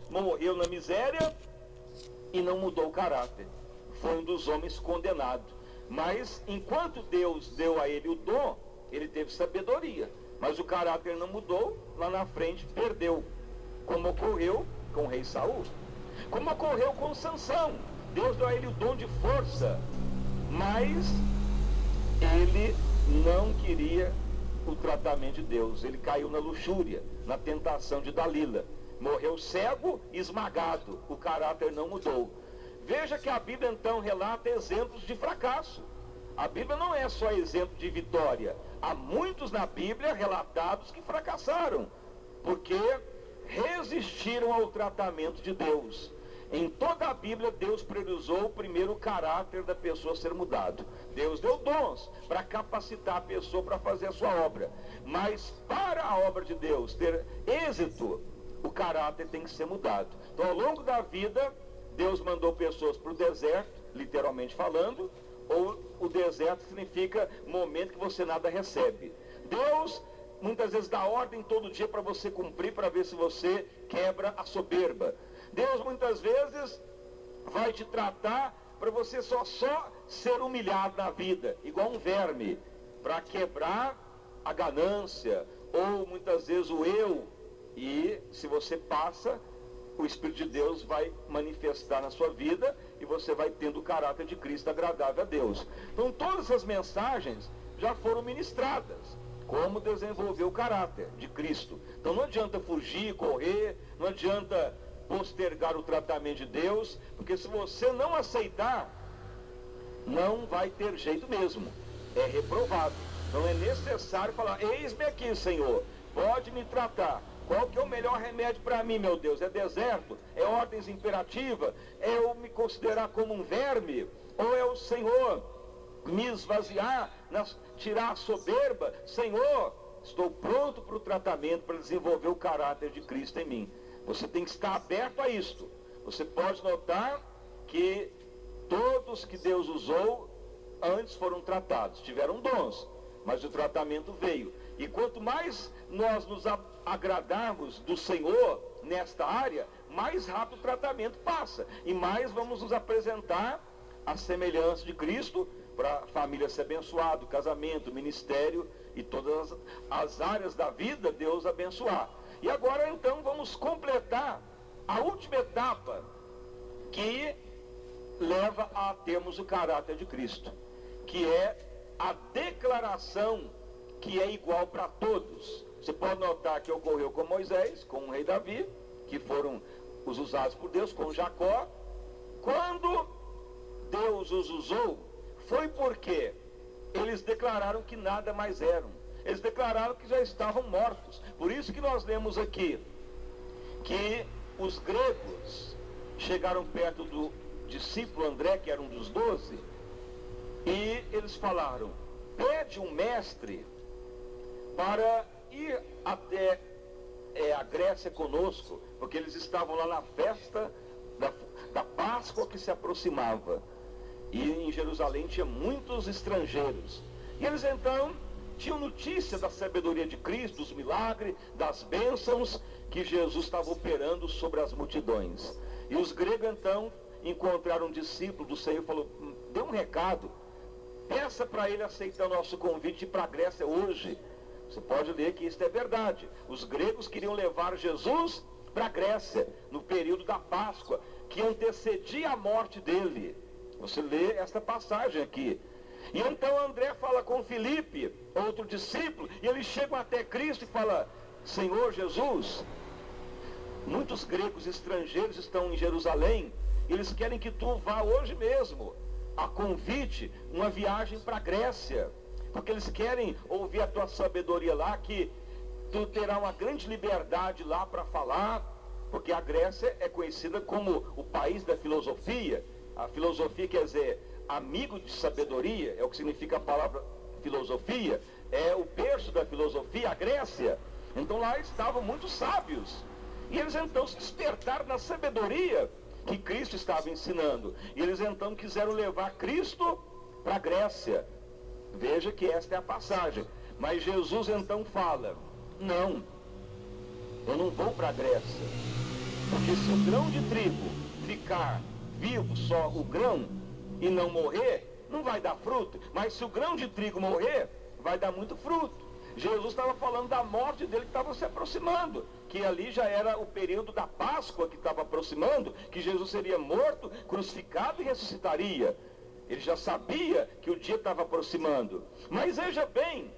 morreu na miséria e não mudou o caráter. Foi um dos homens condenados. Mas enquanto Deus deu a ele o dom, ele teve sabedoria. Mas o caráter não mudou, lá na frente perdeu. Como ocorreu com o rei Saul. Como ocorreu com Sansão. Deus deu a ele o dom de força, mas ele não queria o tratamento de Deus. Ele caiu na luxúria, na tentação de Dalila. Morreu cego e esmagado. O caráter não mudou. Veja que a Bíblia então relata exemplos de fracasso. A Bíblia não é só exemplo de vitória. Há muitos na Bíblia relatados que fracassaram, porque resistiram ao tratamento de Deus. Em toda a Bíblia, Deus priorizou primeiro o caráter da pessoa ser mudado. Deus deu dons para capacitar a pessoa para fazer a sua obra. Mas para a obra de Deus ter êxito, o caráter tem que ser mudado. Então, ao longo da vida, Deus mandou pessoas para o deserto, literalmente falando, ou o deserto significa momento que você nada recebe. Deus muitas vezes dá ordem todo dia para você cumprir, para ver se você quebra a soberba. Deus muitas vezes vai te tratar para você só ser humilhado na vida, igual um verme, para quebrar a ganância, ou muitas vezes o eu. E se você passa, o Espírito de Deus vai manifestar na sua vida e você vai tendo o caráter de Cristo agradável a Deus. Então todas as mensagens já foram ministradas. Como desenvolver o caráter de Cristo. Então não adianta fugir, correr, não adianta postergar o tratamento de Deus, porque se você não aceitar, não vai ter jeito mesmo. É reprovado. Então é necessário falar: eis-me aqui, Senhor, pode me tratar. Qual que é o melhor remédio para mim, meu Deus? É deserto? É ordens imperativas? É eu me considerar como um verme? Ou é o Senhor me esvaziar, tirar a soberba? Senhor, estou pronto para o tratamento, para desenvolver o caráter de Cristo em mim. Você tem que estar aberto a isto. Você pode notar que todos que Deus usou antes foram tratados, tiveram dons, mas o tratamento veio. E quanto mais nós nos agradarmos do Senhor nesta área, mais rápido o tratamento passa, e mais vamos nos apresentar à semelhança de Cristo, para a família ser abençoada, o casamento, o ministério e todas as áreas da vida Deus abençoar. E agora então vamos completar a última etapa que leva a termos o caráter de Cristo, que é a declaração que é igual para todos. Você pode notar que ocorreu com Moisés, com o rei Davi, que foram os usados por Deus, com Jacó. Quando Deus os usou, foi porque eles declararam que nada mais eram. Eles declararam que já estavam mortos. Por isso que nós lemos aqui que os gregos chegaram perto do discípulo André, que era um dos 12, e eles falaram: pede um mestre para ir até a Grécia conosco, porque eles estavam lá na festa da Páscoa que se aproximava. E em Jerusalém tinha muitos estrangeiros. E eles então tinham notícia da sabedoria de Cristo, dos milagres, das bênçãos que Jesus estava operando sobre as multidões. E os gregos então encontraram um discípulo do Senhor e falou: dê um recado, peça para ele aceitar o nosso convite para a Grécia hoje. Você pode ler que isso é verdade. Os gregos queriam levar Jesus para a Grécia, no período da Páscoa, que antecedia a morte dele. Você lê esta passagem aqui. E então André fala com Filipe, outro discípulo, e eles chegam até Cristo e falam: Senhor Jesus, muitos gregos estrangeiros estão em Jerusalém, e eles querem que tu vá hoje mesmo, a convite, uma viagem para a Grécia, porque eles querem ouvir a tua sabedoria lá, que tu terá uma grande liberdade lá para falar, porque a Grécia é conhecida como o país da filosofia. A filosofia quer dizer amigo de sabedoria, é o que significa a palavra filosofia, é o berço da filosofia, a Grécia. Então lá estavam muitos sábios, e eles então se despertaram na sabedoria que Cristo estava ensinando, e eles então quiseram levar Cristo para a Grécia. Veja que esta é a passagem. Mas Jesus então fala: não, eu não vou para a Grécia, Porque se o grão de trigo ficar vivo, só o grão, e não morrer, não vai dar fruto. Mas se o grão de trigo morrer, vai dar muito fruto. Jesus estava falando da morte dele que estava se aproximando, que ali já era o período da Páscoa que estava aproximando, que Jesus seria morto, crucificado e ressuscitaria. Ele já sabia que o dia estava aproximando. Mas veja bem,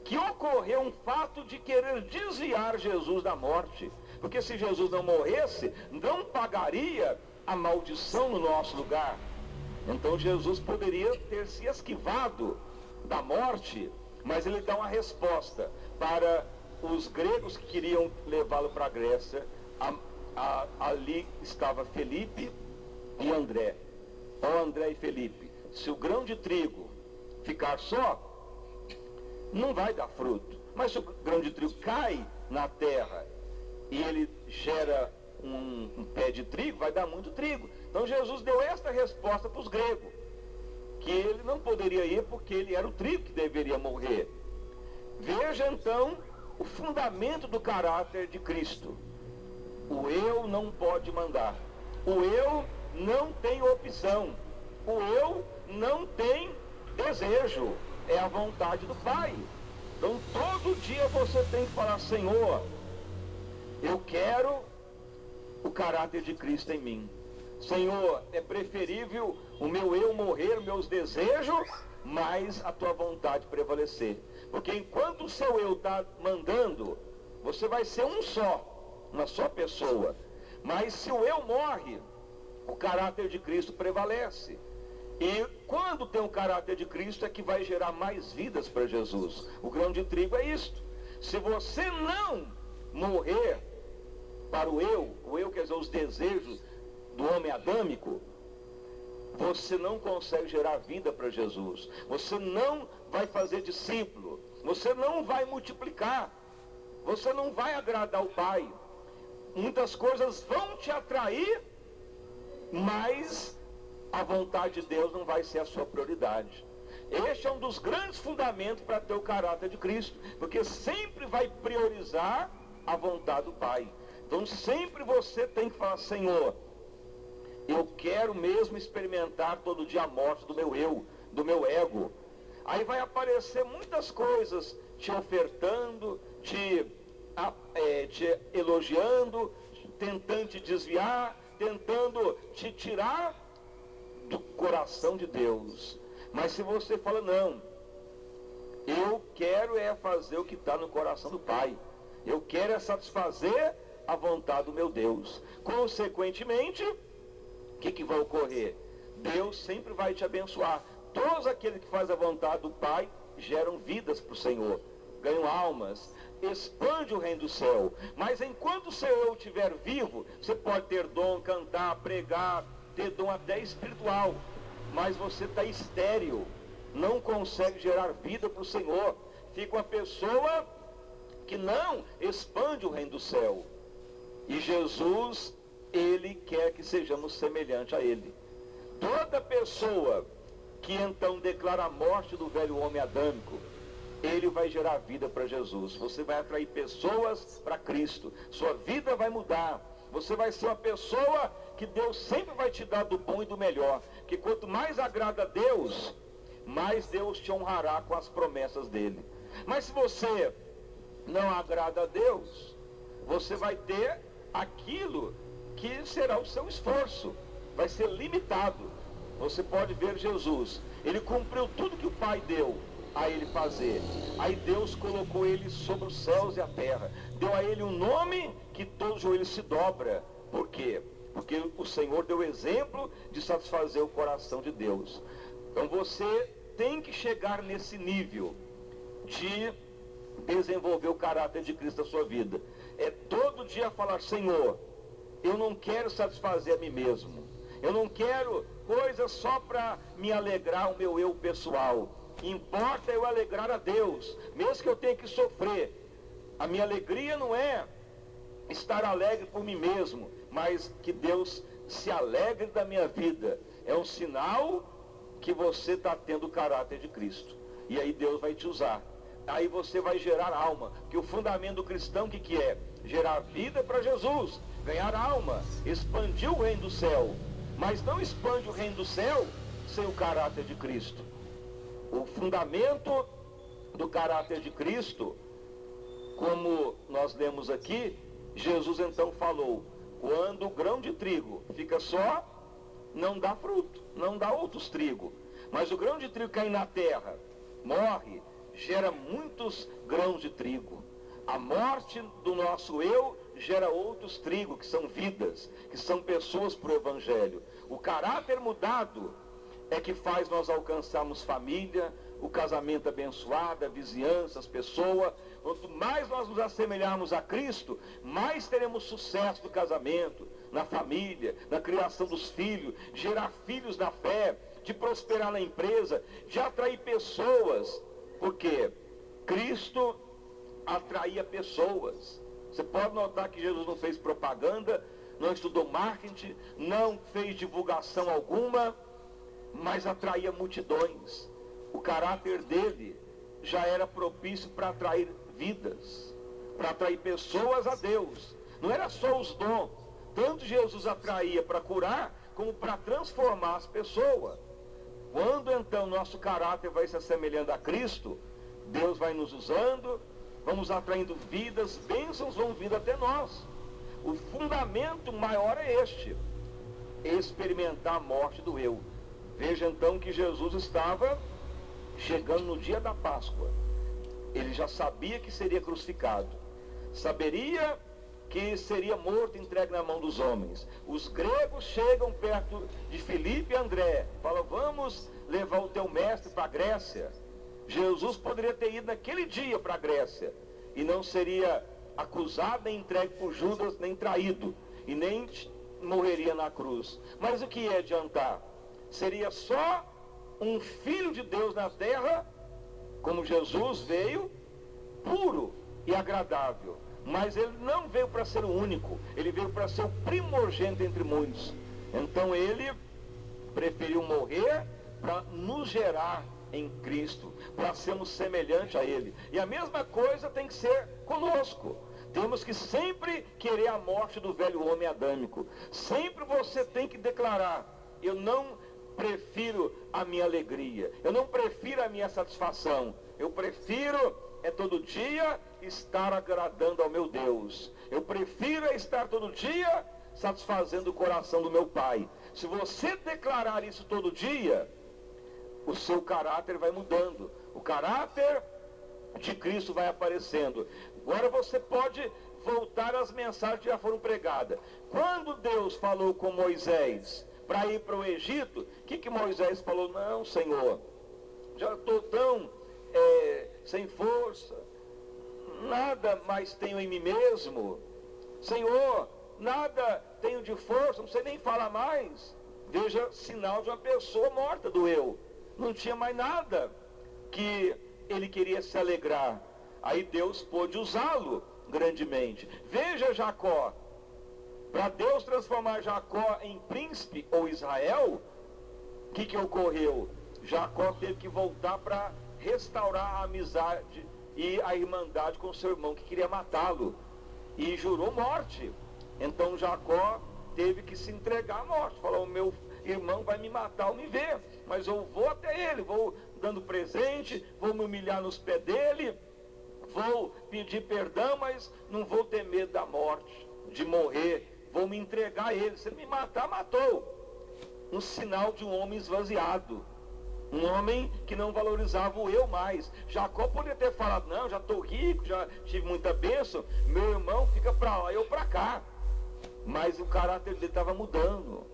que ocorreu um fato de querer desviar Jesus da morte. Porque se Jesus não morresse, não pagaria a maldição no nosso lugar. Então Jesus poderia ter se esquivado da morte, mas ele dá uma resposta para os gregos que queriam levá-lo para a Grécia. Ali estava Felipe e André. Ó André e Felipe, se o grão de trigo ficar só, não vai dar fruto. Mas se o grão de trigo cai na terra e ele gera um pé de trigo, vai dar muito trigo. Então Jesus deu esta resposta para os gregos, que ele não poderia ir porque ele era o trigo que deveria morrer. Veja então o fundamento do caráter de Cristo. O eu não pode mandar. O eu não tem opção. O eu não tem desejo. É a vontade do Pai. Então todo dia você tem que falar: Senhor, eu quero o caráter de Cristo em mim. Senhor, é preferível o meu eu morrer, meus desejos, mas a tua vontade prevalecer. Porque enquanto o seu eu está mandando, você vai ser uma só pessoa. Mas se o eu morre, o caráter de Cristo prevalece. E quando tem o caráter de Cristo é que vai gerar mais vidas para Jesus. O grão de trigo é isto. Se você não morrer para o eu quer dizer os desejos do homem adâmico, você não consegue gerar vida para Jesus. Você não vai fazer discípulo. Você não vai multiplicar. Você não vai agradar o Pai. Muitas coisas vão te atrair, mas a vontade de Deus não vai ser a sua prioridade. Este é um dos grandes fundamentos para ter o caráter de Cristo, porque sempre vai priorizar a vontade do Pai. Então sempre você tem que falar: Senhor, eu quero mesmo experimentar todo dia a morte do meu eu, do meu ego. Aí vai aparecer muitas coisas te ofertando, te elogiando, tentando te desviar, tentando te tirar do coração de Deus. Mas se você fala: não, eu quero fazer o que está no coração do Pai, eu quero satisfazer a vontade do meu Deus, consequentemente, o que vai ocorrer? Deus sempre vai te abençoar. Todos aqueles que fazem a vontade do Pai geram vidas para o Senhor, ganham almas, expande o reino do céu. Mas enquanto o seu eu estiver vivo, você pode ter dom, cantar, pregar, ter dom até espiritual, mas você está estéril, não consegue gerar vida para o Senhor. Fica uma pessoa que não expande o reino do céu. E Jesus, Ele quer que sejamos semelhantes a Ele. Toda pessoa que então declara a morte do velho homem adâmico, ele vai gerar vida para Jesus. Você vai atrair pessoas para Cristo. Sua vida vai mudar. Você vai ser uma pessoa que Deus sempre vai te dar do bom e do melhor. Que quanto mais agrada a Deus, mais Deus te honrará com as promessas dele. Mas se você não agrada a Deus, você vai ter aquilo que será o seu esforço. Vai ser limitado. Você pode ver Jesus. Ele cumpriu tudo que o Pai deu a ele fazer. Aí Deus colocou ele sobre os céus e a terra. Deu a ele um nome que todo joelho se dobra. Por quê? Porque o Senhor deu exemplo de satisfazer o coração de Deus. Então você tem que chegar nesse nível de desenvolver o caráter de Cristo na sua vida. É todo dia falar: Senhor, eu não quero satisfazer a mim mesmo. Eu não quero coisas só para me alegrar o meu eu pessoal. Importa eu alegrar a Deus, mesmo que eu tenha que sofrer. A minha alegria não é estar alegre por mim mesmo, mas que Deus se alegre da minha vida. É um sinal que você está tendo o caráter de Cristo. E aí Deus vai te usar. Aí você vai gerar alma. Que o fundamento do cristão, o que é? gerar vida para Jesus, ganhar alma, expandir o reino do céu. Mas não expande o reino do céu sem o caráter de Cristo. O fundamento do caráter de Cristo, como nós lemos aqui, Jesus então falou: quando o grão de trigo fica só, não dá fruto, não dá outros trigo. Mas o grão de trigo cai na terra, morre, gera muitos grãos de trigo. A morte do nosso eu gera outros trigo, que são vidas, que são pessoas para o Evangelho. O caráter mudado é que faz nós alcançarmos família, o casamento abençoado, a vizinhança, as pessoas. Quanto mais nós nos assemelharmos a Cristo, mais teremos sucesso no casamento, na família, na criação dos filhos, de gerar filhos na fé, de prosperar na empresa, de atrair pessoas. Porque Cristo atraía pessoas. Você pode notar que Jesus não fez propaganda, não estudou marketing, não fez divulgação alguma, mas atraía multidões. O caráter dele já era propício para atrair vidas, para atrair pessoas a Deus. Não era só os dons. Tanto Jesus atraía para curar, como para transformar as pessoas. Quando então nosso caráter vai se assemelhando a Cristo, Deus vai nos usando, vamos atraindo vidas, bênçãos vão vindo até nós. O fundamento maior é este: experimentar a morte do eu. Veja então que Jesus estava chegando no dia da Páscoa. Ele já sabia que seria crucificado, saberia que seria morto e entregue na mão dos homens. Os gregos chegam perto de Filipe e André, falam: vamos levar o teu mestre para a Grécia. Jesus poderia ter ido naquele dia para a Grécia e não seria acusado, nem entregue por Judas, nem traído, e nem morreria na cruz. Mas o que ia adiantar? Seria só um filho de Deus na terra, como Jesus veio, puro e agradável. Mas ele não veio para ser o único, ele veio para ser o primogênito entre muitos. Então ele preferiu morrer para nos gerar em Cristo, para sermos semelhantes a ele. E a mesma coisa tem que ser conosco. Temos que sempre querer a morte do velho homem adâmico. Sempre você tem que declarar: eu não prefiro a minha alegria, eu não prefiro a minha satisfação, eu prefiro todo dia estar agradando ao meu Deus. Eu prefiro estar todo dia satisfazendo o coração do meu Pai. Se você declarar isso todo dia, o seu caráter vai mudando, o caráter de Cristo vai aparecendo. Agora você pode voltar às mensagens que já foram pregadas. Quando Deus falou com Moisés para ir para o Egito, o que Moisés falou? Não, Senhor, já estou tão sem força, nada mais tenho em mim mesmo. Senhor, nada tenho de força, não sei nem falar mais. Veja, sinal de uma pessoa morta do eu. Não tinha mais nada que ele queria se alegrar. Aí Deus pôde usá-lo grandemente. Veja Jacó. Para Deus transformar Jacó em príncipe ou Israel, o que ocorreu? Jacó teve que voltar para restaurar a amizade e a irmandade com seu irmão que queria matá-lo, e jurou morte. Então Jacó teve que se entregar à morte. Falou: o meu irmão vai me matar ao me ver, mas eu vou até ele, vou dando presente, vou me humilhar nos pés dele, vou pedir perdão, mas não vou ter medo da morte, de morrer, vou me entregar a ele. Se ele me matar, matou. Um sinal de um homem esvaziado, um homem que não valorizava o eu mais. Jacó poderia ter falado: não, já estou rico, já tive muita bênção, meu irmão fica para lá, eu para cá. Mas o caráter dele estava mudando.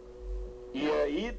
E aí